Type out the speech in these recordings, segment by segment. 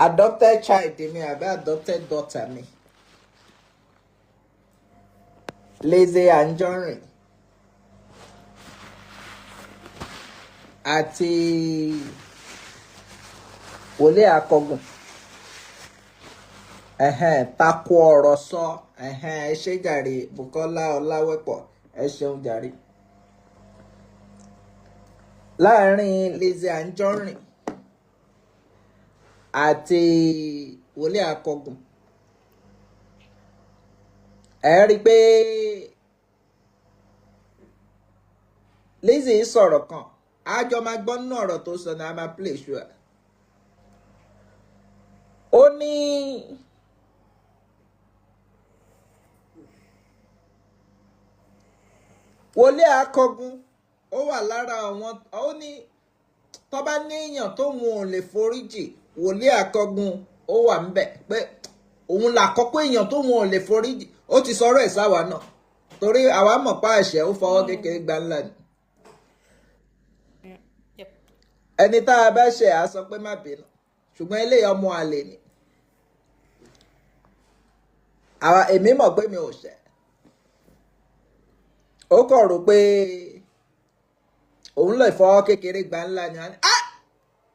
adopted child mi àbí adopted daughter mi Lizzy Anjorin àti Wòlé Akọgun takò ọ̀rọ̀ sọ ẹ ṣé jàre Bùkọ́lá Ọláwẹ́pọ̀ ẹ ṣeun jàre láàrin Lizzy Anjorin àti Wòlé Akọgun ẹ rí i pé Lizzy sọ̀rọ̀ kan àjọ máa gbọ́ nínú ọ̀rọ̀ tó sọ ní a máa play sure ó ní Wòlé Akọgun ó wà lára àwọn ó ní tó bá ní èèyàn tóun ò lè foríjì Wòlé Akọgun ó wà ńbẹ̀ pé òun làkọ́kọ́ èèyàn tóun ò lè foríjì ó ti sọ̀rọ̀ ẹ̀ sáwa náà torí àwa mọ̀ pa àṣẹ ó fọwọ́ kékeré gbá ńlá ni ẹni tá a bá ṣe à sọ pé má bínú ṣùgbọ́n eléyìí ọmọ àlè ni àwa èmi mọ̀ pé mi ò ṣẹ̀ ó kàn rò pé òun lè fọwọ́ kékeré gbá ńlá ni wọn á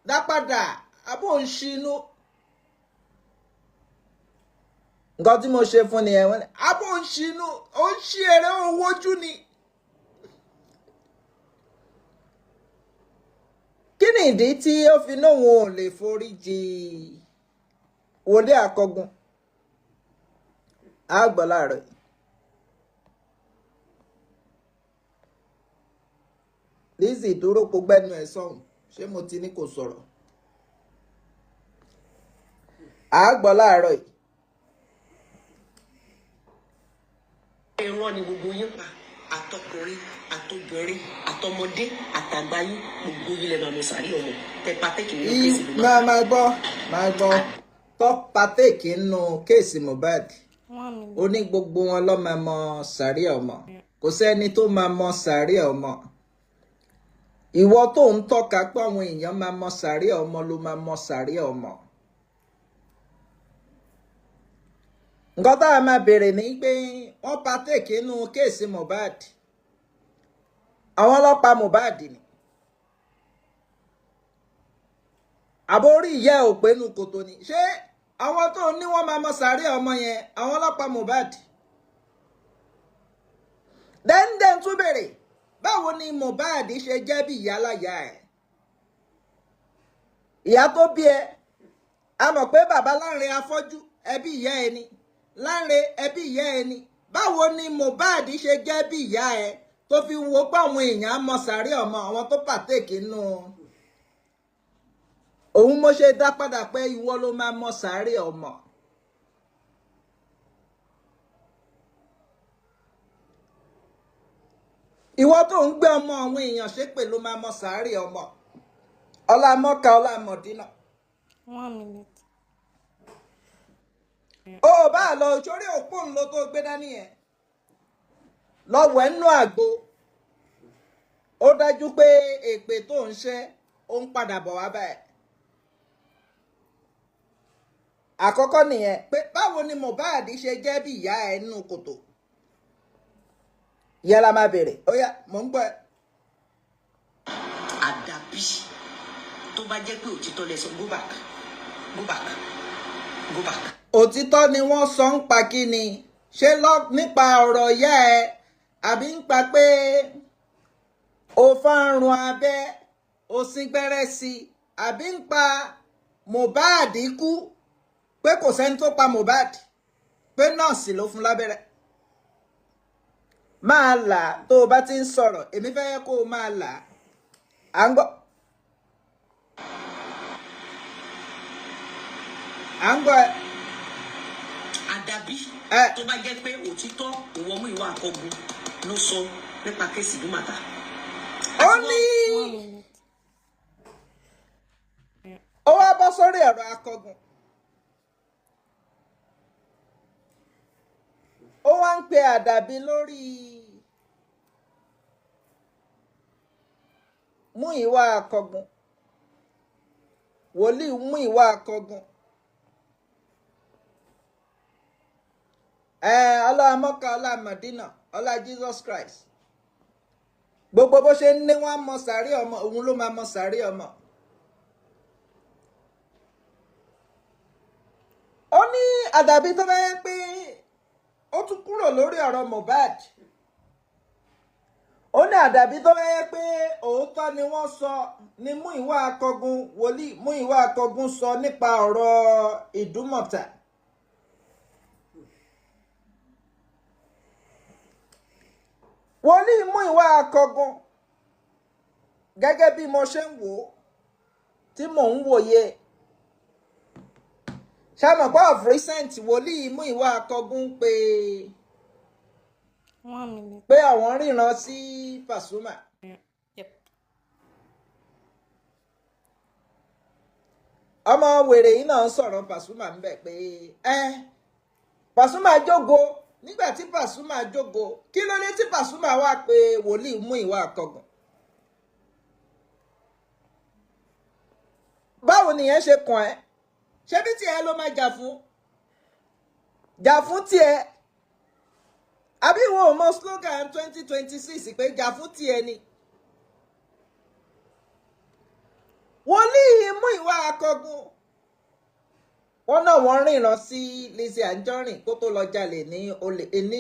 dá padà abó ń ṣinú nǹkan tí mo ṣe fún ni ẹ wọn ni abó ń ṣinú ó ń ṣí eré owójú ni kí ni ìdí tí ó fi náà wọn ò lè forí jì Wòlé Akọgun á gbọ́ láàárọ̀ yìí Lizzy dúró kó gbẹ́nu ẹ̀ sọ̀hún ṣé mo ti ní kò sọ̀rọ̀ á gbọ́ láàárọ̀ yìí. Irọ́ ni gbogbo yín pa àtọkùnrin àtobìnrin àtọmọdé àtàgbáyé gbogbo yín lẹ́nu àmì sàrí ọmọ tẹ pàtẹ́kì nínú kéèsì Mohbad. máa gbọ́ tó pàtẹ́kì nínú kéèsì Mohbad ó ní gbogbo wọn ló máa mọ sàrí ọmọ kò sẹ́ni tó máa mọ sàrí ọmọ ìwọ tó ń tọ́ka pé àwọn èèyàn máa mọ sàrí ọmọ ló máa mọ sàrí ọmọ. nǹkan tá a máa béèrè ní pé wọ́n pàtẹ́kì nínú kéèsì Mohbad àwọn ọlọ́pàá Mohbad ni àbórí ìyá ò pé nu kòtò ni ṣé àwọn tó ní wọ́n máa mọ sàárè ọmọ yẹn àwọn ọlọ́pàá Mohbad dẹ́ndẹ́n tún béèrè báwo ni Mohbad ṣe jẹ́ bí ìyá láyà ẹ̀ ìyá tó bí ẹ a mọ̀ pé bàbá Láńre afọ́jú ẹbí ìyá ẹni Láńre ẹbí ìyá ẹni báwo ni Mohbad ṣe jẹ́ bí ìyá ẹ tó fi wo pé àwọn èèyàn mọ sàárè ọmọ àwọn tó pàtẹ́kì nù òun mo ṣe dá padà pé ìwọ ló máa mọ sàárè ọmọ. ìwọ tó ń gbé ọmọ àwọn èèyàn ṣépè ló máa mọ sàárè ọmọ ọlámọkà ọlámọdínà. 1 minute. ó bá lọ sórí òpó ńlọ tó gbé dání yẹn lọ́wọ́ ẹnu àgbo ó dájú pé èpè tó ń ṣe ó ń padà bọ̀ wá báyìí. àkọ́kọ́ nìyẹn pé báwo ni Mohbad ṣe jẹ́ bí ìyá ẹ̀ nínú kòtò ìyẹn la máa bèrè ó yá mò ń gbọ́ ẹ. àdàbí tó bá jẹ́ pé òtítọ́ lẹ sọ go back go back go back. òtítọ́ ni wọ́n sọ ń pa kí ni ṣé nípa ọ̀rọ̀ ìyá ẹ àbí ń pa pé o fárun abẹ́ o sín gbẹ́rẹ́ sí i àbí ń pa Mohbad kú pé kò sẹ́ni tó pa Mohbad pé nọ́ọ̀sì ló fún lábẹ́rẹ́ máa là tó o bá ti ń sọ̀rọ̀ èmi fẹ́ kó o máa là á ń gbọ́. à ń gbọ́ ẹ. àdàbí tó bá jẹ́ pé òtítọ́ ìwọ Múyìwá Akọgun ló sọ nípa kéèsì Dúmàtà. ó ní ó wá bọ́ sórí ẹ̀rọ Akọgun ó wá ń pe àdàbí lórí Múyìwá Akọgun wòlíì mú ìwà akọgun. Ọlá Mọ́kà, ọlá Mádínà, ọlá Jesus Christ. Gbogbo bó ṣe ń ní wọ́n mọ sàárè ọmọ, òun ló máa mọ sàárè ọmọ. Ó ní àdàbí tó bá yẹ pé ó tún kúrò lórí ọ̀rọ̀ Mohbad. Ó ní àdàbí tó bá yẹ pé òótọ́ ni wọ́n sọ ni mú ìwà akọgun, wòlíì mú ìwà akọgun sọ nípa ọ̀rọ̀ Ìdúmọ̀tà. Wòlíì mú ìwà akọgun gẹ́gẹ́ bí mo ṣe ń wò ó tí mò ń wòye. Ṣàmọ̀pá of recent wòlíì mú ìwà akọgun pé 1 minute. pé àwọn ríran sí Pasuma. Yep. Ọmọ wèrè yìí náà sọ̀rọ̀ Pasuma ń bẹ̀ pé Pasuma jógo. Nígbà tí Pasuma jógo, kí ló dé tí Pasuma wá pé wòlíì mú ìwà akọgun? Báwo nìyẹn ṣe kàn ẹ́? Ṣé bí tiẹ̀ ló máa jà fún? Jà fún tiẹ̀. Àbí ìwọ ò mọ slogan 2026 pé jà fún tiẹ̀ ni? Wòlíì mú ìwà akọgun. Wọ́n náà wọ́n ríran sí Lizzy Anjorin kó tó lọ jalè ní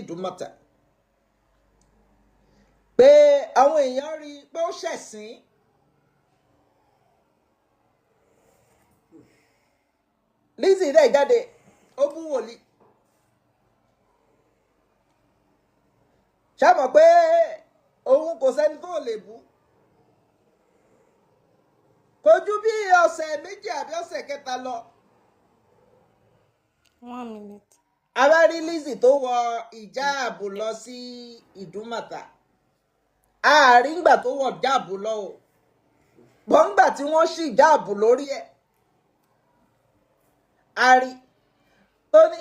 Ìdúmọ̀tà. Pé àwọn èèyàn rí pé ó ṣẹ̀sín. Lizzy dẹ̀ jáde, ó bú wòlíì. Ṣàmọ̀ pé òun kò sẹ́ni tó lè bú. Kò ju bí ọ̀sẹ̀ méjì àbí ọ̀sẹ̀ kẹta lọ. 1 minute. A bá rí Lizzy tó wọ ìjáàbù lọ sí Ìdúmọ̀tà. Àárín ìgbà tó wọ jáàbù lọ o. Bọ́ngbà tí wọ́n ṣì jáàbù lórí ẹ̀. A rí tó ní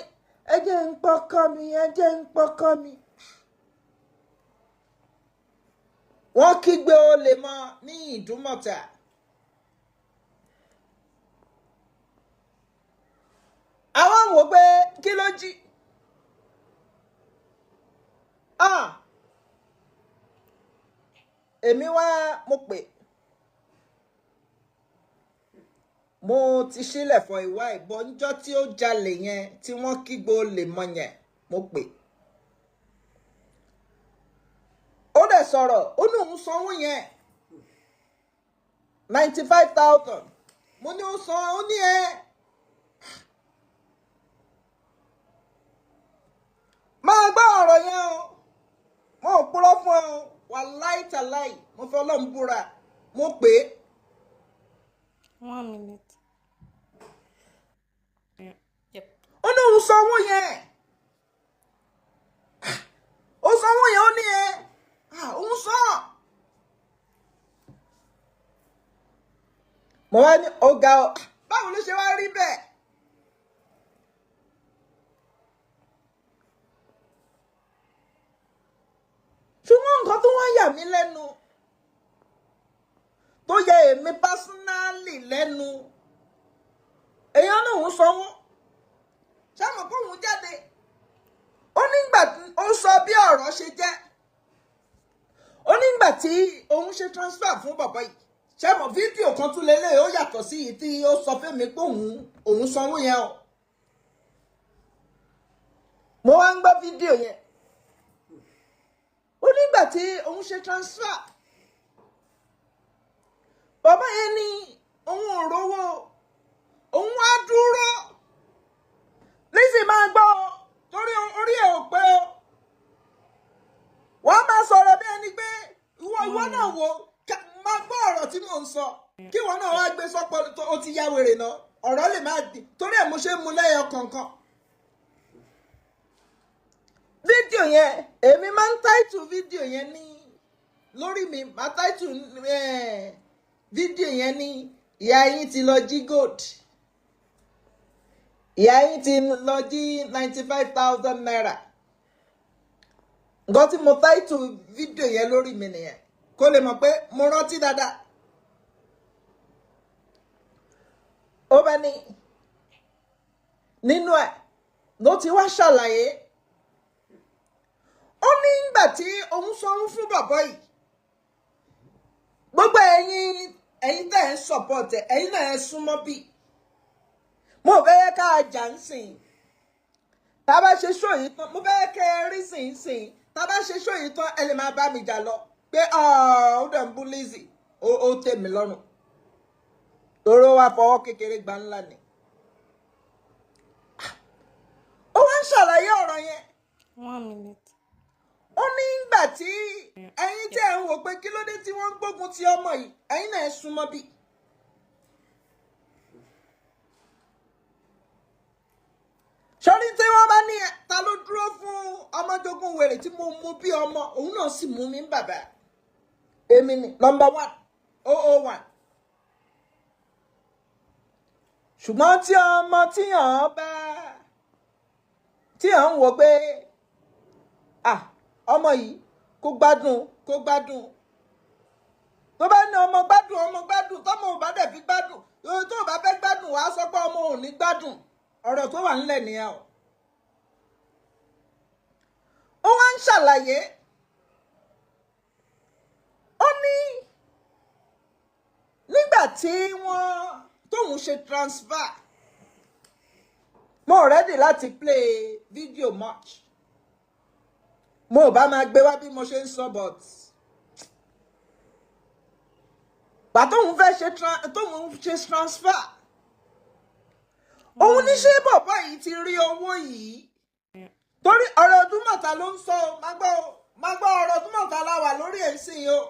ẹ jẹ́ ń pọkọ mi, ẹ jẹ́ ń pọkọ mi. Wọ́n kígbe olè mọ́ ní Ìdúmọ̀tà. Àwọn wò pé kí ló jí? Èmi wá mo pè. Mo ti sílẹ̀ fọ ìwà ìbọnjọ́ tí ó jalè yẹn tí wọ́n kígbe olè mọ́ yẹn mo pè. Ó dẹ̀ sọ̀rọ̀, ó ní òun sanwó yẹn 95,000. Mo ní ó san, ó ní máa gbọ́ ọ̀rọ̀ yẹn o. Mo ò purọ́ fún ẹ o. Wàláì tàláì, mo fẹ́ Ọlọ́run búra. Mo pè é. 1 minute. Yep. Ó ní òun sanwó yẹn. Ó sanwó yẹn, ó ní òun sàn. Mo wá ní ọ̀gá o. Báwo ló ṣe wá rí bẹ́ẹ̀? Ṣùgbọ́n nǹkan tó wá yà mí lẹ́nu, tó yẹ èmi pásínálì lẹ́nu, èèyàn náà ń sanwó. Ṣáàmù kó òun jáde. Ó nígbà tí ó sọ bí ọ̀rọ̀ ṣe jẹ́. Ó nígbà tí òun ṣe transfer fún bàbá yìí. Ṣáàmù fídíò kan tún lélẹ̀ ó yàtọ̀ sí èyí tí ó sọ fún mi pé òun sanwó yẹn o. Mo wá ń gbọ́ fídíò yẹn. Ó nígbà tí òun ṣe transfer. Bàbá yẹn ní òun ò rówó. Òun wá dúró. Lizzy máa gbọ́ torí orí ẹ̀ ò pé o. Wọ́n máa sọ̀rọ̀ bí ẹni pé ìwọ náà wò máa gbọ́ ọ̀rọ̀ tí mò ń sọ. Kí ìwọ náà wá gbé sọ́pọ̀ ó ti ya wèrè náà. Ọ̀rọ̀ lè máa dì torí ẹ̀ mo ṣe ń mu lẹ́yọ kọ̀ọ̀kan. Fídíò yẹn èmi máa ń táìtù fídíò yẹn ní lórí mi máa táìtù fídíò yẹn ní ìyá yín ti lọ jí gold. Ìyá yín ti lọ jí 95,000 naira. Nǹkan tí mo táìtù fídíò yẹn lórí mi nìyẹn kó lè mọ̀ pé mo rántí dáadáa. ó bá ní nínú ẹ̀ ló ti wá ṣàlàyé ó ní ìgbà tí òun sanwó fún bàbá yìí gbogbo ẹ̀yin tẹ́ ń support ẹ̀yin náà ẹ súnmọ́ bí mo fẹ́ ká jà ń sìn tá a bá ṣe ṣó yìí tán mo fẹ́ kẹ́ ẹ rí sìn tá a bá ṣe ṣó yìí tán ẹ lè máa bá mi jà lọ pé ó dẹ̀ ń bú Lizzy ó tẹ́ mi lọ́rùn tóró wá fọwọ́ kékeré gbá ńlá ni ó wá ń ṣàlàyé ọ̀rọ̀ yẹn 1 minute. ó ní ìgbà tí ẹ̀yin tẹ́ ń wò pé kí ló dé tí wọ́n ń gbógun ti ọmọ yìí ẹ̀yin náà ẹ súnmọ́ bí. sọ́rí tí wọ́n bá ní ta ló dúró fún ọmọdógún wèrè tí mo mú bí ọmọ òun náà sì mú mi bàbá èmi ni number 1 001. ṣùgbọ́n tí ọmọ tíyàn ń wò pé ọmọ yìí kó gbádùn tó bá ní ọmọ gbádùn tọ́mọ ò bá dẹ̀ fi gbádùn tó bá fẹ́ gbádùn wàá sọ pé ọmọ ò ní gbádùn ọ̀rọ̀ tó wà nílẹ̀ nìyẹn o. ó wá ń ṣàlàyé ó ní nígbà tí tóun ṣe transfer mo ready láti play video much mo ò bá máa gbé wá bí mo ṣe ń sọ but gbà tóun ṣe transfer òun ní ṣé bàbá yìí ti rí owó yìí torí ọ̀rọ̀ Ọdúnmọ̀tà ló ń sọ máa gbọ́ ọ̀rọ̀ Ọdúnmọ̀tà la wà lórí ẹ̀ sí i o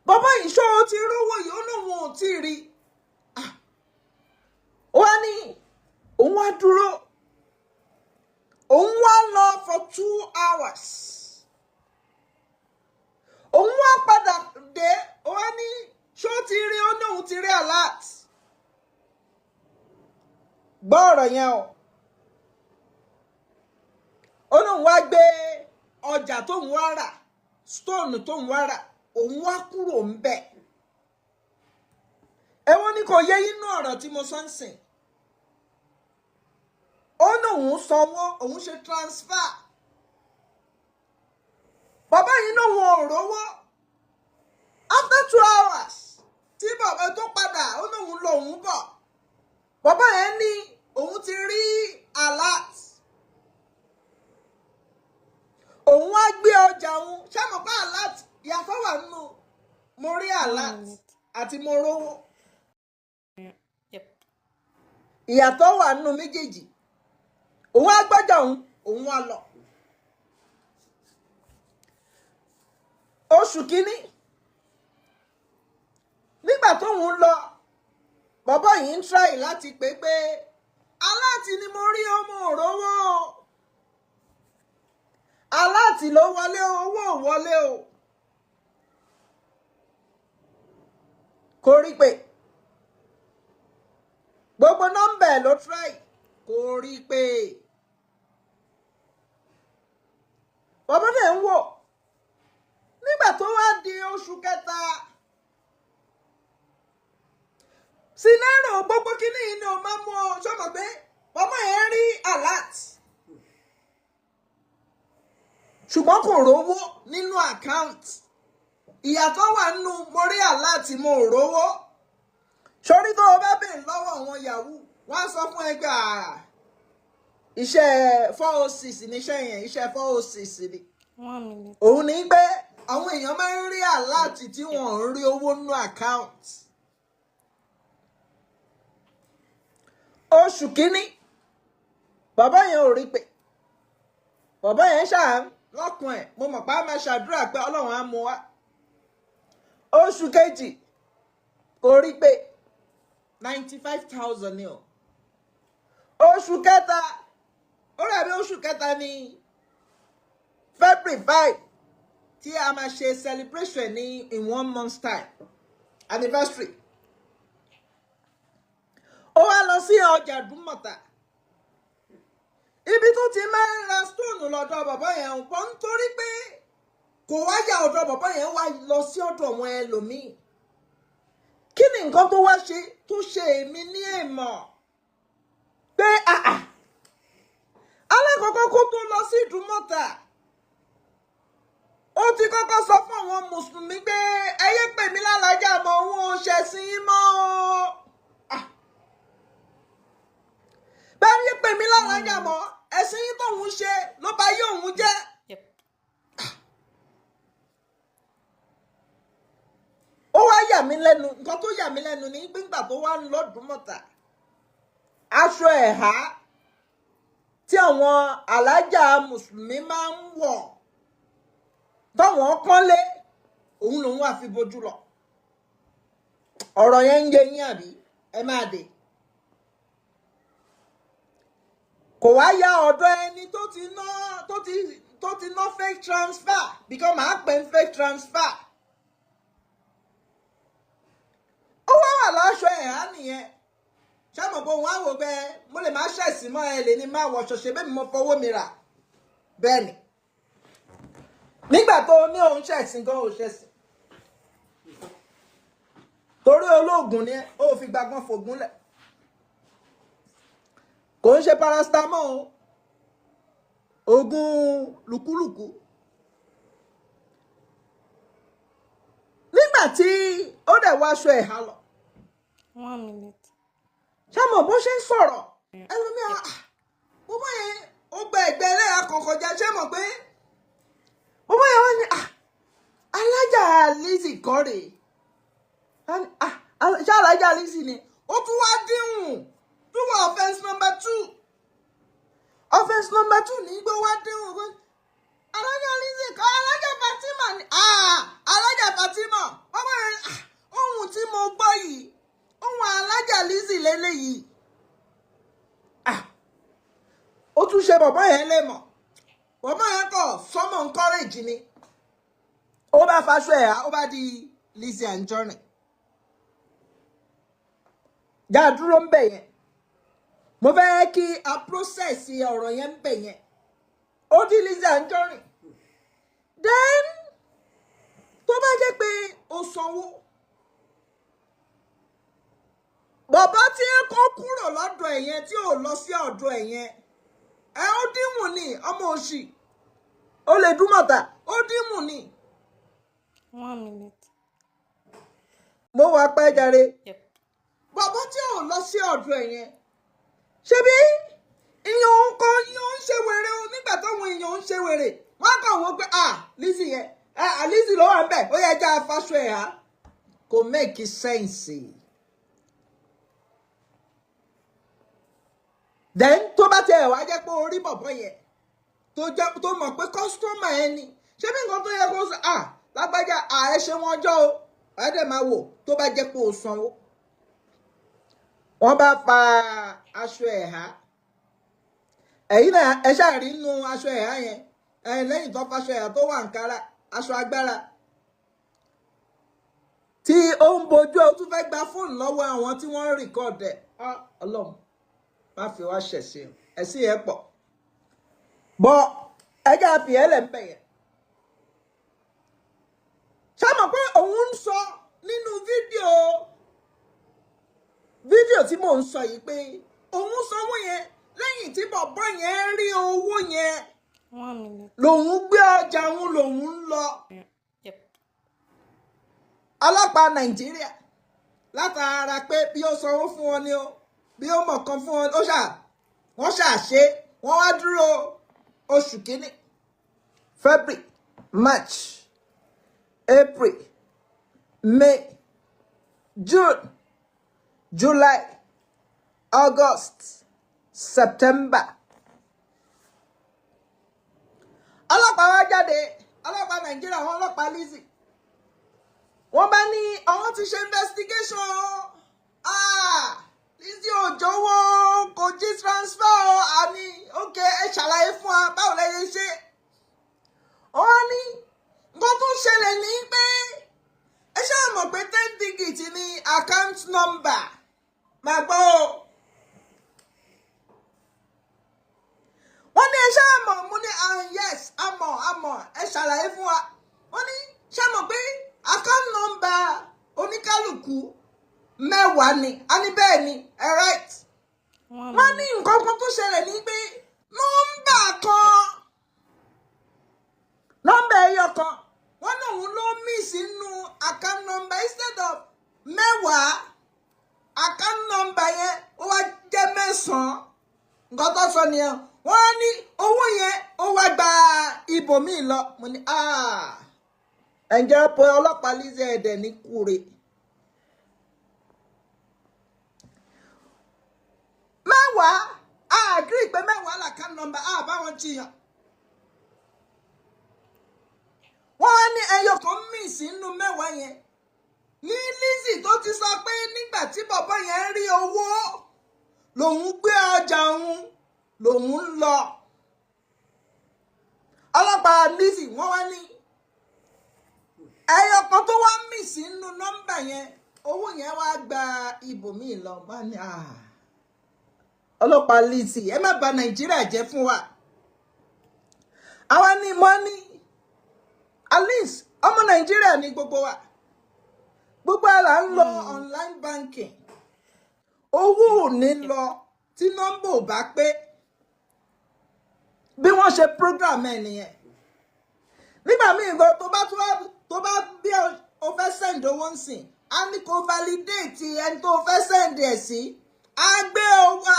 bàbá yìí ṣó o ti rówó yìí ó lóun ò tí ì rí ó wá ní òun wá dúró òun wá lọ for 2 hours òun wá padà dé ó wá ní ṣó ti rí ó ní òun ti rí alert gbọ́ ọ̀rọ̀ yẹn o ó lóun wá gbé ọjà tóun wá rà stone tóun wá rà òun wá kúrò ń bẹ̀ ẹ̀wọ̀n ni kò yẹ inú ọ̀rọ̀ tí mo sọ ń sìn ó ní òun sanwó òun ṣe transfer bàbá yìí náà wọn ò rówó after 2 hours tí bàbá tó padà ó ní òun lòun bọ̀ bàbá yẹn ní òun ti rí alert òun wá gbé ọjà òun ṣé mo bá alert ìyàtọ̀ wà nínú mo rí alert àti mo rówó ìyàtọ̀ wà nínú méjèèjì òun á gbọ́jà òun wá lọ oṣù kínní nígbà tóun lọ bàbá yìí ń try láti pé aláàtì ni mo rí ọmọ òrówó aláàtì ló wọlé owó ò wọlé o kò rí pé gbogbo nọ́mbà ẹ̀ ló try kò rí pé bàbá náà ń wò nígbà tó wá di oṣù kẹta sinero gbogbo kínní yìí ni o máa mú ọ sọmọ pé bàbá yẹn rí alert ṣùgbọ́n kò rówó nínú account ìyàtọ̀ wà nínú mo rí alert mo rówó sórí tó o bá bèèrè lọ́wọ́ àwọn yahoo wọ́n á sọ fún ẹgbẹ́ iṣẹ́ 406 níṣẹ́ yẹn iṣẹ́ 406 ni. 1 minute. òun ní pé àwọn èèyàn máa ń rí àláàtì tí wọ́n ń rí owó nínú account. oṣù kínní bàbá yẹn ò rí pé bàbá yẹn ṣáà lọ́kùn ẹ̀ mo mọ̀ pé a máa ṣàdúrà pé ọlọ́run á mú wa. oṣù kejì kò rí pé 95,000 ni o. oṣù kẹta ó rẹ̀ bí oṣù kẹta ní February 5 tí a máa ṣe celebration ní in 1 month's time anniversary. ó wá lọ sí ọjà Dúmọ̀tà ibi tó ti máa ń ra stone lọ́dọ̀ bàbá yẹn ń pọ̀ nítorí pé kò wáyà ọ̀dọ̀ bàbá yẹn wá lọ sí ọ̀dọ̀ wọn ẹlòmíì. kí ni ni nǹkan tó wá ṣe tó ṣe èmi ní èèmọ̀ pé alákọ̀ọ́kọ́ kó tó lọ sí Ìdúmọ̀tà ó ti kọ́kọ́ sọ fún àwọn mùsùlùmí pé ẹ yé pè mí lálàájá mọ́ òun ò ṣẹ̀sìn yín mọ́ o. Bẹ́ẹ̀ yé pè mí lálàájá mọ́ ẹ̀sìn yín tóun ṣe ló bá yé òun jẹ́. Ó wá yà mí lẹ́nu nǹkan tó yà mí lẹ́nu ní gbígbà tó wá ń lọ Ìdúmọ̀tà aṣọ ẹ̀há tí àwọn alájà mùsùlùmí máa ń wọ̀ táwọn pọ́nlé òun lòun wà fi bojú lọ. Ọ̀rọ̀ yẹn ń yé yín àbí ẹ máa dé. Kò wá ya ọ̀dọ̀ ẹni tó ti ná fake transfer because màá pè ń fake transfer. Ó wá wà láṣọ ẹ̀há nìyẹn. Ṣé mo bó wọn á wò pé mo lè má ṣẹ̀sìn mọ́ ẹ lè ní má wọ ṣọṣẹ́ bẹ́ẹ̀ ni mo fọwọ́ mi rà bẹ́ẹ̀ ni. Nígbà tó ní òun ṣẹ̀sìn gan ò ṣẹ̀sìn. Torí olóògùn ni ó fi gbàgbọ́n fògùn lẹ̀. Kò ń ṣe paracetamol o. Ògùn lùkúlùkù. Nígbà tí ó dẹ̀ wá aṣọ ẹ̀há lọ. 1 minute. Ṣé mo bó ṣe ń sọ̀rọ̀ ẹlòmíà mo bá yẹn ó gba ẹgbẹ́ ẹlẹ́yà kan kọjá ṣé mo pé mo bá yẹn wọ́n ní Alhaja Lizzy kọ́ rèé ṣé Alhaja Lizzy ni ó tún wá díhùn tún wọ offence number 2 offence number 2 ní gbé wá díhùn pé Alhaja Lizzy kọ́ Alhaja Fatima ni Alhaja Fatima wọ́n bá yẹn ohun tí mo gbọ́ yìí ohun Alhaja Lizzy lélẹ́yìí ó tún ṣe bọ̀bọ́ yẹn lè mọ̀ bọ̀bọ́ yẹn kọ̀ sọ́mọ̀ encourage ni ó bá faṣọ ẹ̀ ó bá di Lizzy Anjorin já dúró ń bẹ̀ yẹn mo fẹ́ kí a process ọ̀rọ̀ yẹn ń bẹ̀ yẹn ó di Lizzy Anjorin then tó bá jẹ́ pé ó sanwó bàbá tí ẹ kó kúrò lọ́dọ̀ ẹ̀ yẹn tí ò lọ sí ọ̀dọ̀ ẹ̀ yẹn ó dìmú ni ọmọ òṣì ó lè Dúmọ̀tà ó dìmú ni. 1 minute. Mo wá pẹ́ jàre. Yep. Bàbá tí ò lọ sí ọ̀dọ̀ ẹ̀ yẹn ṣebí ìyẹn ń kọ́ ìyẹn ń ṣe wèrè o nígbà táwọn èèyàn ń ṣe wèrè wọ́n kàn wọ́n pé Lizzy yẹn Lizzy ló wà ń bẹ̀ ó yẹ já fáṣọ ẹ̀ há kò make sense. Then tó bá tẹ ẹ̀ wá jẹ́ pé orí bọ̀bọ̀ yẹn tó mọ̀ pé kọ́sítọ́mà ẹ ni ṣé bí nǹkan tó yẹ kó sọ lágbájá ẹ ṣe wọn jọ o ẹ dẹ̀ máa wò tó bá jẹ́ pé o sanwó. Wọ́n bá fa aṣọ ẹ̀há ẹ̀yìn náà ẹ ṣáà rí inú aṣọ ẹ̀há yẹn lẹ́yìn tó faṣọ ẹ̀há tó wà nkárá aṣọ agbára tí ó ń bojú ó tún fẹ́ gba fóònù lọ́wọ́ àwọn tí wọ́n ń rìkọ́ọ̀dù ẹ̀ Ọlọ́run má fi wá ṣẹ̀sìn ẹ̀sìn yẹn pọ̀ bọ́ ẹjẹ́ àfi ẹ̀lẹ̀ ń bẹ̀ yẹn. Ṣé mọ̀ pé òun ń sọ nínú fídíò tí mò ń sọ yìí pé òun sanwó yẹn lẹ́yìn tí bọ̀bọ́ yẹn rí owó yẹn 1 minute. lòun gbé ọjà òun lòun ń lọ. Yep. Ọlọ́pàá Nàìjíríà látara pé bí ó sanwó fún wọn ni ó bí ó mọ̀ kan fún wọn wọ́n ṣàṣe wọ́n wá dúró oṣù kínní February March April May June July August September. Ọlọ́pàá wá jáde ọlọ́pàá Nàìjíríà àwọn ọlọ́pàá Lizzy wọ́n bá ní àwọn ti ṣe investigation Lizzy ò jọ̀wọ́ kò jí transfer àní ókè ẹ ṣàlàyé fún wa báwo lẹ yẹ ṣe. Wọ́n ní nǹkan tó ṣẹlẹ̀ ní pé ẹ ṣáà mọ̀ pé 10 digit ní account number máa gbọ́ o. Wọ́n ní ẹ ṣáà mọ̀ mo ní yes àmọ̀ ẹ ṣàlàyé fún wa. Wọ́n ní ṣáà mọ̀ pé account number oníkálùkù ni a ní bẹ́ẹ̀ ni right wọ́n ní nǹkan kan tó ṣẹlẹ̀ ní pé nọ́mbà ẹyọ kan wọ́n ní òun ló miss inú account number instead of mẹ́wàá account number yẹn ó wá jẹ́ 9 nǹkan tó sọ nìyẹn wọ́n ní owó yẹn ó wá gba ibòmíì lọ mo ní ẹ̀ǹjẹ́ pé ọlọ́pàá Lizzy ẹ̀dẹ̀ ní kúre. Mẹ́wàá agree pé mẹ́wàá l'account number báwọn jiyàn. Wọ́n ní ẹyọ kan miss nínú mẹ́wàá yẹn. Ní Lizzy tó ti sọ pé nígbà tí bàbá yẹn rí owó lòun gbé ọjà òun lòun ń lọ. Ọlọ́pàá Lizzy wọ́n wá ní ẹyọ kan tó wá miss nínú nọ́mbà yẹn owó yẹn wá gba ibòmíì lọ bá ní ọlọ́pàá Lizzy ẹ má bà Nàìjíríà jẹ́ fún wa. Àwa ní money at least ọmọ Nàìjíríà ní gbogbo wa. Gbogbo ara ń lọ online banking. Owó ò ní lọ tí nọ́mbà ò bá pé. Bí wọ́n ṣe program ẹ̀ nìyẹn. Nígbà míì gan tó bá bí o fẹ́ send owó ń sìn a ní kó validate ẹni tó fẹ́ send ẹ̀ sí.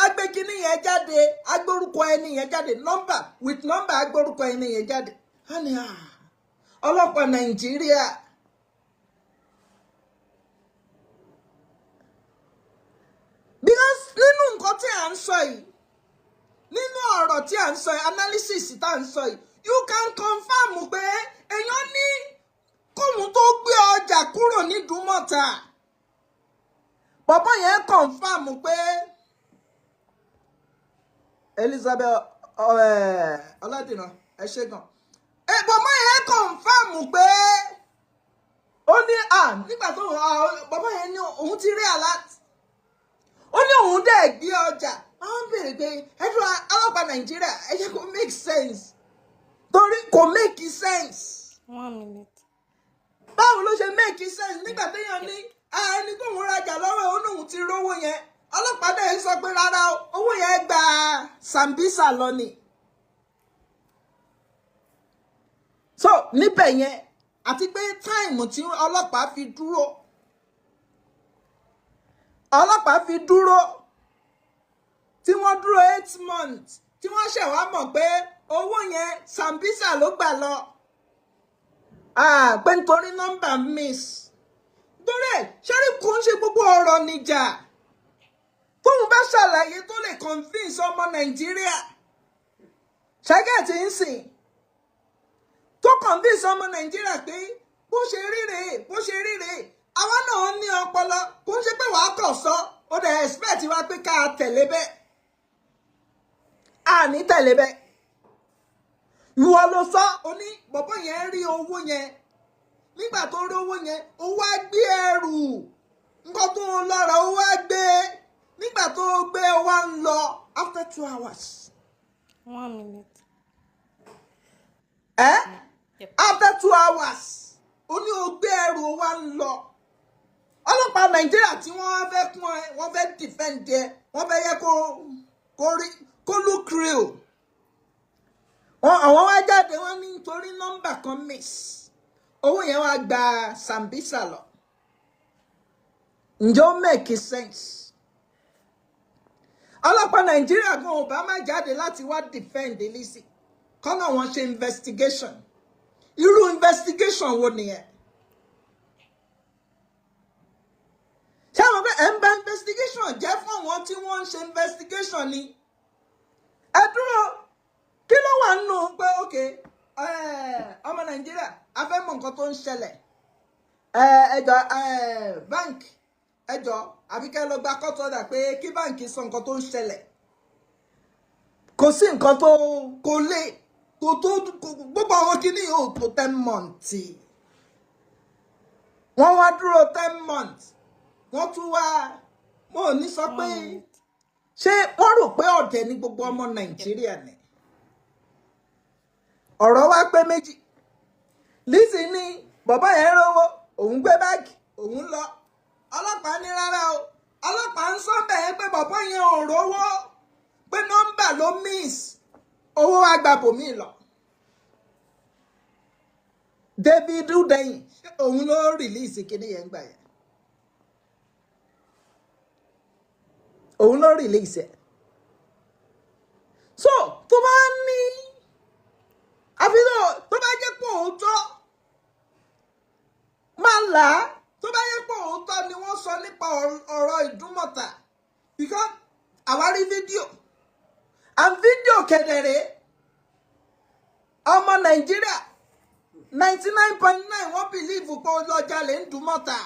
Agbe kíní yẹn jáde agbórúkọ ẹni yẹn jáde number with number agbórúkọ ẹni yẹn jáde honey ọlọ́pàá Nàìjíríà because nínú nǹkan tí à ń sọ yìí nínú ọ̀rọ̀ tí à ń sọ yìí analysis tá à ń sọ yìí you can confirm pé èèyàn ní kóhun tó gbé ọjà kúrò ní Ìdúmọ̀tà. Bàbá yẹn confirm pé Elizabeth Ọládìnà ẹ ṣé gan. Bàbá yẹn confirm pé ó ní nígbà tó bàbá yẹn ní òun ti rí alert. Ó ní òun dẹ̀ gbé ọjà. Wọ́n béèrè pé ẹ̀dùn ọlọ́pàá Nàìjíríà ẹ jẹ́ kó make sense. Torí kò make sense. 1 minute. Báwo ló ṣe make sense nígbà téèyàn ní ẹni tó ń rajà lọ́wọ́ òun ti rówó yẹn ọlọ́pàá dẹ̀ sọ pé rárá owó yẹn gba Sambisa lọ ni. So níbẹ̀ yẹn àti pé táìmù tí ọlọ́pàá fi dúró tí wọ́n dúró 8 months tí wọ́n ṣẹ̀ wá mọ̀ pé owó yẹn Sambisa ló gbà lọ. Pé nítorí nọ́mbà miss. Torí ẹ̀ ṣẹ́rí kò ń ṣe gbogbo ọ̀rọ̀ níjà tóun bá ṣàlàyé tó lè convince ọmọ Nàìjíríà ṣẹ́gẹ̀tì ń sìn tó convince ọmọ Nàìjíríà pé bó ṣe ríre àwa náà ní ọpọlọ kò ń ṣe pé wàá kọ̀ sọ ó dẹ̀ expect wa pé ká tẹ̀lé bẹ́ẹ̀ ní tẹ̀lé bẹ́ẹ̀ ìwọ ló sọ ó ní bọ̀bọ̀ yẹn rí owó yẹn nígbà tó rí owó yẹn ó wá gbé ẹrù nǹkan tó ń lọ́ra ó wá gbé nígbà tó gbé ó wá ń lọ after 2 hours. 1 minute. Yep. After 2 hours ó ní ó gbé ẹrù ó wá ń lọ. Ọlọ́pàá Nàìjíríà tí wọ́n fẹ́ kún ẹ wọ́n fẹ́ defend ẹ wọ́n fẹ́ yẹ kó look real. Àwọn wá jáde wọ́n ní nítorí nọ́mbà kan miss owó yẹn wá gba Sambisa lọ. Ǹjẹ́ ó make sense? Ọlọ́pàá Nàìjíríà gan ò bá má jáde láti wá defend Lizzy kọ́nà wọn ṣe investigation. Irú investigation wo nìyẹn? Ṣé àwọn pé ẹ̀ ń bá investigation jẹ́ fún àwọn tí wọ́n ń ṣe investigation ni? Ẹ dúró kí ló wà nínú pé okay ọmọ Nàìjíríà a fẹ́ mọ̀ nǹkan tó ń ṣẹlẹ̀ ẹjọ́ bank ẹjọ́ àbí kẹ́ lọ gba court order pé kí báǹkì sọ nǹkan tó ń ṣẹlẹ̀ kò sí nǹkan tó kò lè kò tó gbogbo àwọn kìíní yóò tó 10 months wọ́n wá dúró 10 months wọ́n tún wá mo ní sọ pé ṣé wọ́n rò pé ọ̀dẹ̀ ní gbogbo ọmọ Nàìjíríà ni ọ̀rọ̀ wá pé méjì Lizzy ní bàbá yẹn rówó òun gbé báàgì òun lọ ọlọ́pàá ní rárá o ọlọ́pàá ń sọ bẹ́ẹ̀ pé bàbá yẹn ò rówó pé nọ́mbà ló miss owó agbábòmí lọ. David Udeyin òun ló rìlíìsì kíní yẹn gbà yẹn. Òun ló rìlíìsì ẹ̀. So tó bá ní àfihàn tó bá jẹ́ pé òótọ́ máa là á tó bá jẹ́ pé òótọ́ ni wọ́n sọ nípa ọ̀rọ̀ Ìdúmọ̀tà because àwárí fídíò and fídíò kedere ọmọ Nàìjíríà 99.9 wọ́n bìlíìfù pé ó lọ jalè ń Ìdúmọ̀tà.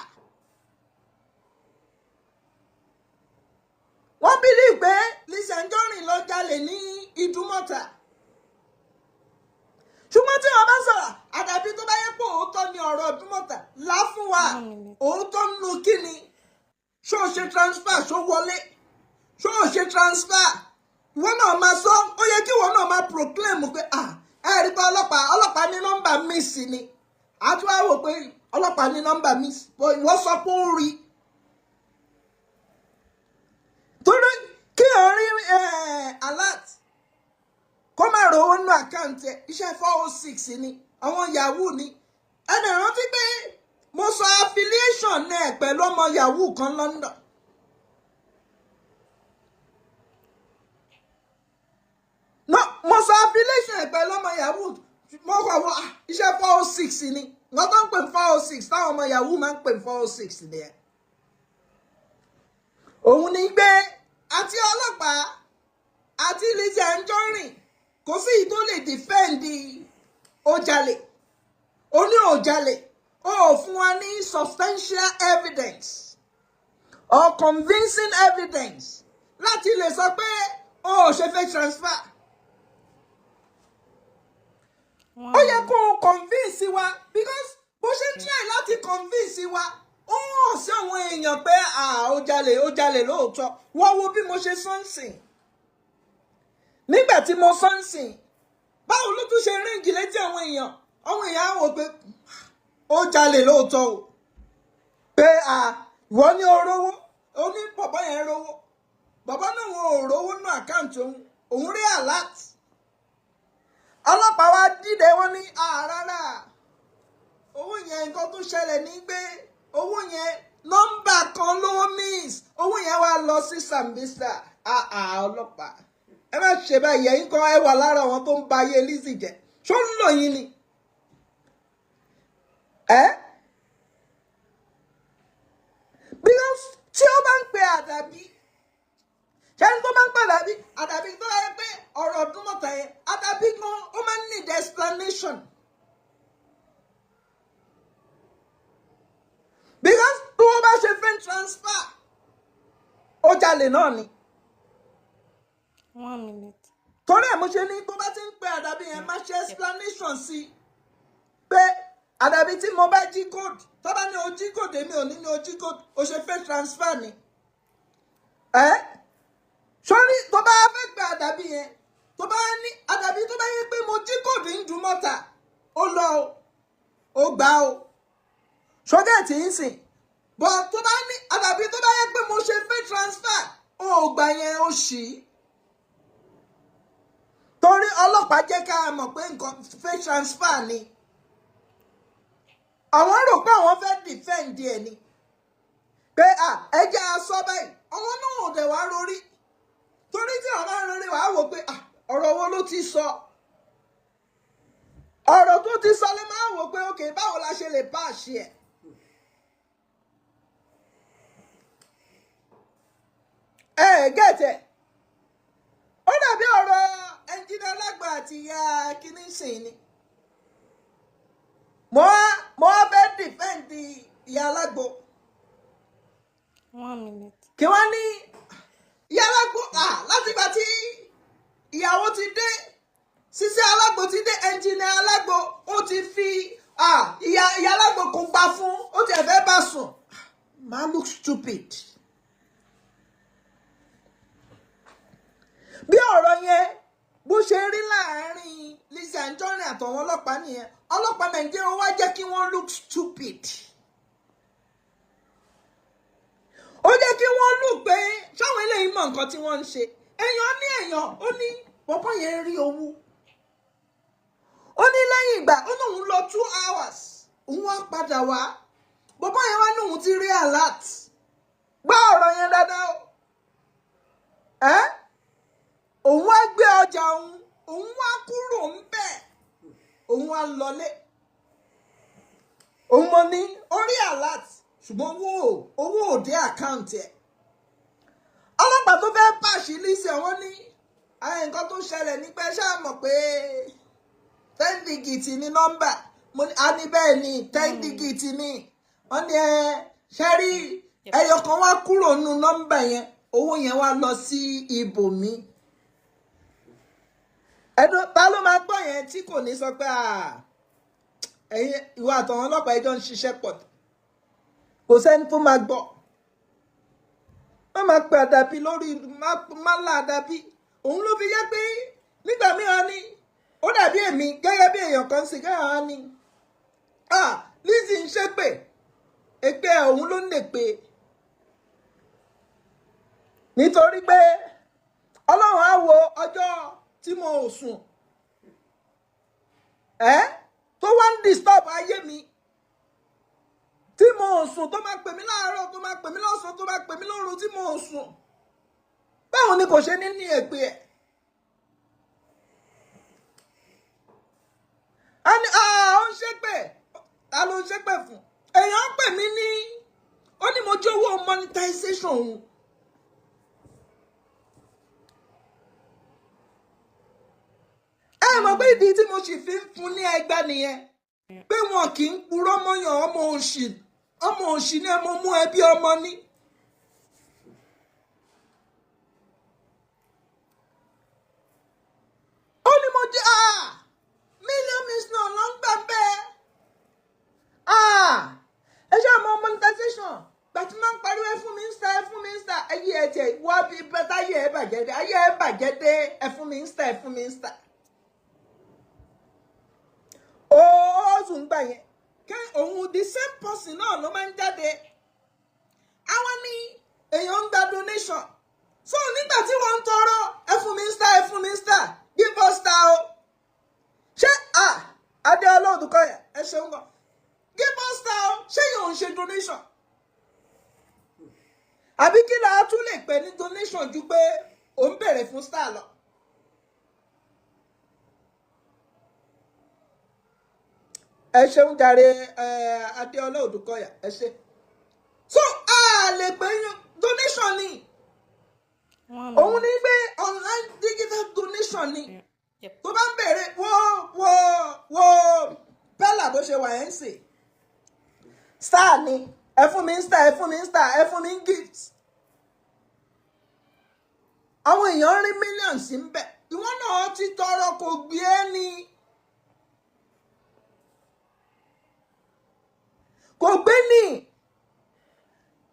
Wọ́n bìlíìfù pé Lizzy Anjorin lọ jalè ní Ìdúmọ̀tà. Ṣùgbọ́n tí wọ́n bá sọ̀rọ̀ àdàbí tó bá yẹ pé òótọ́ ni ọ̀rọ̀ Ìdúmọ̀tà là fún wa òótọ́ nínú kíni ṣó ṣe transfer ṣó wọlé ṣó ṣe transfer ìwọ náà máa sọ ó yẹ kí ìwọ náà máa proclaim pé ẹ rí pé ọlọ́pàá ní nọ́mbà miss ni àtúwá wò pé ọlọ́pàá ní nọ́mbà miss bọ́ ìwọ sọ pé ó rí torí kí o rí alert kó má rówó nínú àkáǹtì ẹ̀ iṣẹ́ 406 ni àwọn yahoo ni ẹnì rántí pé mo sọ affiliation náà pẹ̀lú ọmọ yahoo kan London. No, mo sọ affiliation pẹ̀lú ọmọ yahoo mo kọ̀ wọ́n iṣẹ́ 406 ni wọ́n tó ń pè 406 táwọn ọmọ yahoo máa ń pè 406 ni ẹ̀. Òun ni pé àti ọlọ́pàá àti Lizzy Anjorin kò sí ìyí tó lè defend Ojale ó ní Ojale ó fún wa ní substantial evidence or convincing evidence láti lè sọ pé ó ṣe fẹ́ transfer. Ó yẹ kó convince wa because bó ṣe try láti convince wa ó hàn sí àwọn èèyàn pé Ojale lóòótọ́ wọ́n wo bí mo ṣe sọ́nsìn nígbà tí mo sọ́nsìn báwo ló tún ṣe ríǹgì létí àwọn èèyàn á wò pé Ojale lóòótọ́ o pé ìwọ ní orówó ó ní bàbá yẹn rówó bàbá náà wọn ò rówó nínú àkáǹtì òun rí alert ọlọ́pàá wa dìde wọn ní rárá owó yẹn nǹkan tó ṣẹlẹ̀ ní pé owó yẹn nọ́mbà kan ló miss owó yẹn wá lọ sí Sambisa ọlọ́pàá ẹ má ṣe báyìí ẹ̀yin kan ẹ wà lára àwọn tó ń ba ayé Lizzy jẹ́ ṣó ń lò yín ni because tí ó bá ń pe àdàbí ṣẹ́ni tó máa ń pè àdàbí tó yẹ pé ọ̀rọ̀ Ìdúmọ̀tà yẹn àdàbí gan ó máa ń need explanation because tó o bá ṣe fẹ́ transfer Ojale náà ni. 1 minute. Torí ẹ̀ mo ṣe ní tó bá ti ń pe àdàbí yẹn máa ṣe explanation sí pé àdàbí tí mo bá jí code tó bá ní o jí code èmi ò ní o jí code o ṣe fẹ́ transfer ni. Sórí tó bá fẹ́ gba àdàbí yẹn tó bá ní àdàbí tó bá yẹ pé mo jí code ń Ìdúmọ̀tà ó lọ ó gbà ó ṣọ́jà tí ń sìn bọ́ tó bá ní àdàbí tó bá yẹ pé mo ṣe fẹ́ transfer ó gbà yẹn ó ṣì í. Torí ọlọ́pàá jẹ́ ká mọ̀ pé nǹkan fẹ́ transfer ni àwọn rò pé àwọn fẹ́ defend ẹ̀ ni pé ẹjẹ́ aṣọ báyìí àwọn náà ò dẹ̀ wá rórí torí tí àwọn máa ń rórí wàá wò pé ọ̀rọ̀ wo ló ti sọ ọ̀rọ̀ tó ti sọ lè máa wò pé òkè báwo la ṣe lè páàṣì ẹ̀. Gẹ̀tẹ̀ ó dàbí ọ̀rọ̀ ẹnjìnà Alágbà àti ìyá kìíní sìn ni mo fẹ́ defend ìyá Alágbò 1 minute. kí wọ́n ní ìyá Alágbò láti ìgbà tí ìyàwó ti dé Sisi Alágbò ti dé ẹnjìnà Alágbò ó ti fi ìyá Alágbò kún pa fún ó ti ẹ̀fẹ́ bá sùn máa look stupid. Bí ọ̀rọ̀ yẹn bó ṣe rí láàárín Lizzy Anjorin àtàwọn ọlọ́pàá nìyẹn ọlọ́pàá Nàìjíríà wá jẹ́ kí wọ́n look stupid. Ó jẹ́ kí wọ́n lù pé ṣáwọn eléyìí mọ nǹkan tí wọ́n ń ṣe èèyàn ó ní pọ̀pọ̀ yẹn rí owó ó ní lẹ́yìn ìgbà ó lóun lọ 2 hours òun wá padà wá pọ̀pọ̀ yẹn wá lóun ti rí alert gbá ọ̀rọ̀ yẹn dáadáa òun wá gbé ọjà òun wá kúrò ń bẹ̀ òun wá lọlé òun mọ ní orí alert ṣùgbọ́n owó òde àkáǹtì ẹ̀ ọlọ́pàá tó fẹ́ pàṣẹ Lizzy àwọn ní nǹkan tó ṣẹlẹ̀ ní pé ṣáà mọ̀ pé 10 digit ní nọ́mbà a ní bẹ́ẹ̀ ni 10 digit ní wọ́n ní ṣẹ́rí ẹyọ kan wá kúrò nínú nọ́mbà yẹn owó yẹn wá lọ sí ibòmí ẹ̀dùn ta ló máa gbọ́ yẹn tí kò ní sọ pé ẹ̀yin ìwà àtàwọn ọlọ́pàá ẹjọ́ ń ṣiṣẹ́ pọ̀ kò sẹ́ni tó máa gbọ́ má máa pe àdàbí lórí má là àdàbí òun ló fi yẹ pé nígbà mìíràn ni ó dàbí èmi gẹ́gẹ́ bí èèyàn kan sì gẹ́gẹ́ wá ní Lizzy ń ṣépè èpè òun ló ń lè pè nítorí pé Ọlọ́run á wo ọjọ́ tí mo ò sùn tó wá ń disturb ayé mi tí mo ò sùn tó máa pè mí láàárọ̀ tó máa pè mí lọ́sàn tó máa pè mí lóru tí mo ò sùn báwo ni kò ṣe ní èpè ẹ̀ a ní ó ń ṣépè ta ló ń ṣépè fún èèyàn pè mí ní ó ní mo jówó monetization òun mọ̀ pé ìdí tí mo sì fi ń fún ní ẹgbẹ́ nìyẹn pé wọn kì í purọ́ mọ́yàn ọmọ òṣì ni mo mú ẹbí ọmọ ní. ó ní mo jẹ́ millions náà ló ń gbà bẹ́ẹ̀ ẹ ṣe àmọ́ monetization gbàtí máa ń pariwo ẹ fún mi Insta ayé ẹ tiẹ̀ wá bí bẹ́tà ayé ẹ bàjẹ́ dé ẹ fún mi Insta. Ó tún gbà yẹn kí òun the same person náà ló máa ń jáde àwọn ní èèyàn ń gba donation so nígbà tí wọ́n ń tọrọ ẹ fún mi Insta give us star o ṣé adé ọlọ́ọ̀dún kọ́ yẹn ẹ ṣeun gan give us star o ṣé yóò ń ṣe donation àbí kí la tún lè pè ní donation ju pé ò ń bèrè fún star lọ. ẹ ṣeun jàre Adéọlá Odùkọ̀yà ẹ ṣe so lè pè donation ni òun ní pé online digital donation ni tó bá ń bèrè wo bẹ́là bó ṣe wà ẹ́ ń sè star ni ẹ fún mi gift àwọn èèyàn rí millions ń bẹ ìwọ náà ti tọrọ kò gbé ẹ ní. Kò gbé ní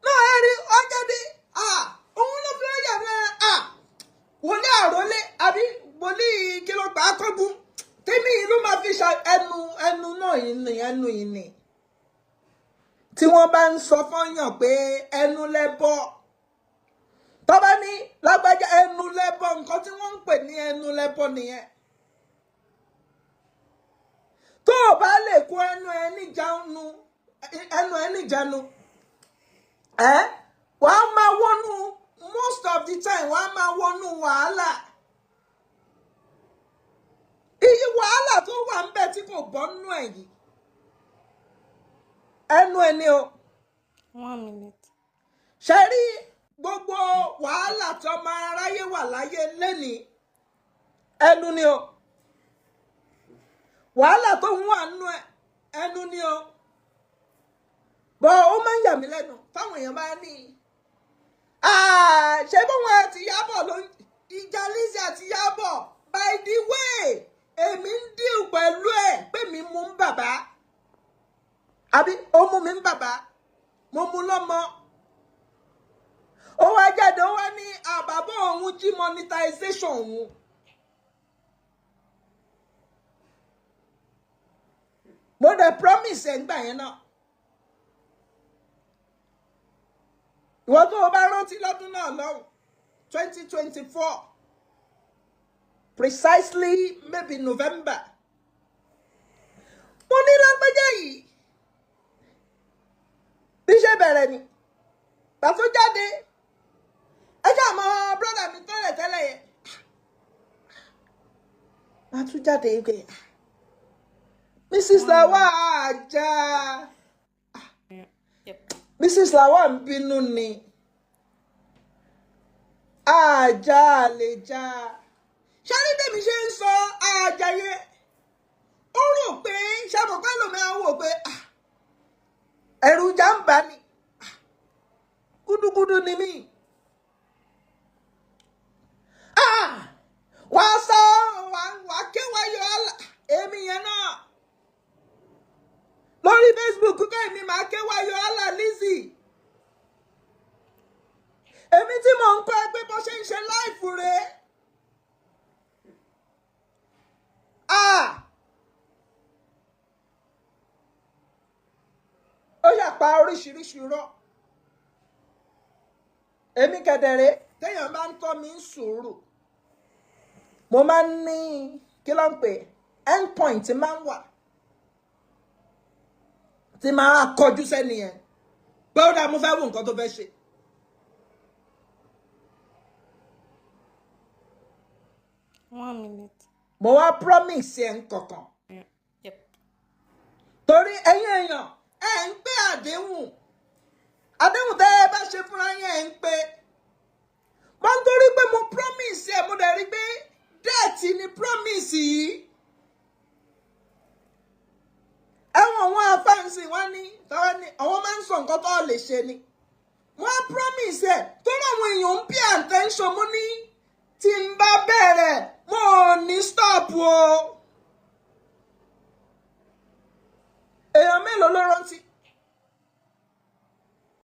náà ẹ rí ọjọ́dé òun ló fi ọjà náà wòlé àrólé àbí wòlé kìlọ̀gbà akọ́gun tèmi ìlú máa fi ṣe ẹnu náà ẹnu yìí ni tí wọ́n bá ń sọ fọ́yàn pé ẹnu lẹ́bọ̀ tọ́ba ní lágbájá ẹnu lẹ́bọ̀ nǹkan tí wọ́n ń pè ní ẹnu lẹ́bọ̀ nìyẹn tó o bá lè kó ẹnu níjànú wàá máa wọnú most of the time wàá máa wọnú wàhálà iye wàhálà tó wà ń bẹ tí kò bọ́ nínú ẹ̀ yìí ẹnu ẹni o 1 minute. ṣe rí gbogbo wàhálà tó máa ráyé wà láyé lẹ́nìí ẹnu ni o wàhálà tó ń wà nínú ẹnu ni o bọ́ ó máa ń yà mí lẹ́nu táwọn èèyàn bá ní ṣé bóun àti Ìyábọ̀ ló ń ìjà Lizzy àti Ìyábọ̀ by the way èmi ń díù pẹ̀lú ẹ̀ pé mi mú ń bàbá àbí ó mú mi ń bàbá mo mú lọ́mọ ó wá jáde ó wá ní àbábọ̀ òun jí monetization òun. Mo dẹ̀ promise ẹ̀ ń gbà yẹn náà ìwọ tó o bá rántí lọ́dún náà lọ́hùn 2024 precisely maybe November mo ní lágbájá yìí bí ṣe bẹ̀rẹ̀ ni pàtó jáde ẹ ṣáà mọ brọ́dà mi tẹ́lẹ̀ yẹn máa tún jáde pé Mrs. Alhaja Mrs. Lawal ń bínú ni àjà lè já ṣáájú tèmi ṣe ń sọ àjà yẹn ó rò pé ṣàbọ̀pẹ́ lòmí àwọn wò pé ẹ̀rù ìjà ń bà ní gúdúgúdú ni mí wà á sọ wà á kéwàá yọ èmi yẹn náà lórí Facebook kúkẹ́ èmi máa kéwàá yọ Alhaja Lizzy èmi tí mò ń kọ́ ẹ pé bó ṣe ń ṣe láìfù rèé ó yàpá oríṣiríṣi rọ èmi kẹdẹrẹ téèyàn bá ń tọ́ mi ń sùúrù mo máa ń ní kí ló ń pè end point máa ń wà tí máa kọjú sẹ́ni yẹn pé ó dá mo fẹ́ wo nǹkan tó fẹ́ ṣe. One minute. Mo wá promise ẹ̀ ń kankan Yep. torí ẹ̀yin èèyàn ẹ̀ ń pé àdéhùn tẹ́ ẹ bá ṣe fúnra yẹn ẹ̀ ń pé mo ń torí pé mo promise ẹ̀ mo dẹ̀ rí pé déètì ni promise yìí ẹ̀wọ̀n wọn afáǹsì wọn ní tọ́wọ́ ní àwọn máa ń sọ nǹkan tó lè ṣe ni wọ́n promise ẹ̀ tó láwọn èèyàn ń pay attention mo ní tí n bá bẹ̀rẹ̀ mo ò ní stop o èèyàn mélòó ló rántí